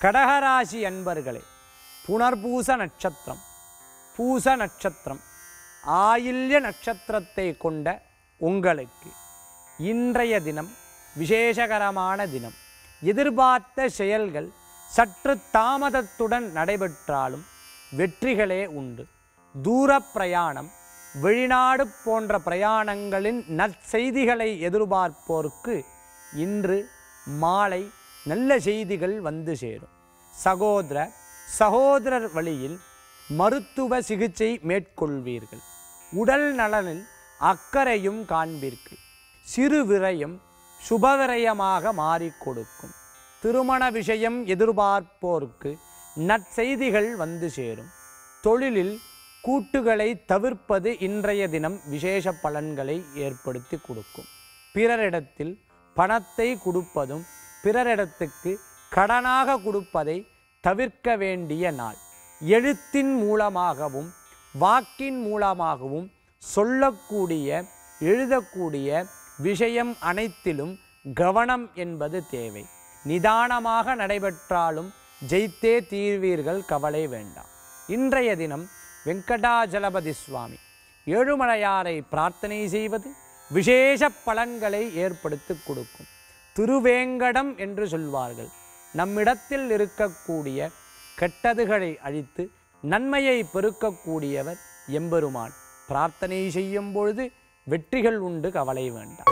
கடகராசி அன்பர்களே, புனர்பூச நட்சத்திரம், பூச நட்சத்திரம், ஆயில்ய நட்சத்திரத்தை கொண்ட உங்களுக்கு இன்றைய தினம் விசேஷகரமான தினம். எதிர்பார்த்த செயல்கள் சற்று தாமதத்துடன் நடைபெற்றாலும் வெற்றிகளே உண்டு. தூர பிரயாணம், வெளிநாடு போன்ற பிரயாணங்களின் நற்செய்திகளை எதிர்பார்ப்போருக்கு இன்று மாலை நல்ல செய்திகள் வந்து சேரும். சகோதரர் வழியில் மருத்துவ சிகிச்சை மேற்கொள்வீர்கள். உடல் நலனில் அக்கறையும் காண்பீர்கள். சிறு விரயம் சுபவிரயமாக மாறிக் கொடுக்கும். திருமண விஷயம் எதிர்பார்ப்போருக்கு நற்செய்திகள் வந்து சேரும். தொழிலில் கூட்டுகளை தவிர்ப்பது இன்றைய தினம் விசேஷ பலன்களை ஏற்படுத்தி கொடுக்கும். பிறரிடத்தில் பணத்தை கொடுப்பதும் பிறரிடத்துக்கு கடனாக கொடுப்பதை தவிர்க்க வேண்டிய நாள். எழுத்தின் மூலமாகவும் வாக்கின் மூலமாகவும் சொல்லக்கூடிய எழுதக்கூடிய விஷயம் அனைத்திலும் கவனம் என்பது தேவை. நிதானமாக நடைபெற்றாலும் ஜெயித்தே தீர்வீர்கள், கவலை வேண்டாம். இன்றைய தினம் வெங்கடாஜலபதி சுவாமி ஏழுமலையாரை பிரார்த்தனை செய்வது விசேஷ பலன்களை ஏற்படுத்தி கொடுக்கும். திருவேங்கடம் என்று சொல்வார்கள். நம்மிடத்தில் இருக்கக்கூடிய கெட்டதுகளை அழித்து நன்மையை பெருக்கக்கூடியவர் எம்பெருமான். பிரார்த்தனை செய்யும் பொழுது வெற்றிகள் உண்டு, கவலை வேண்டாம்.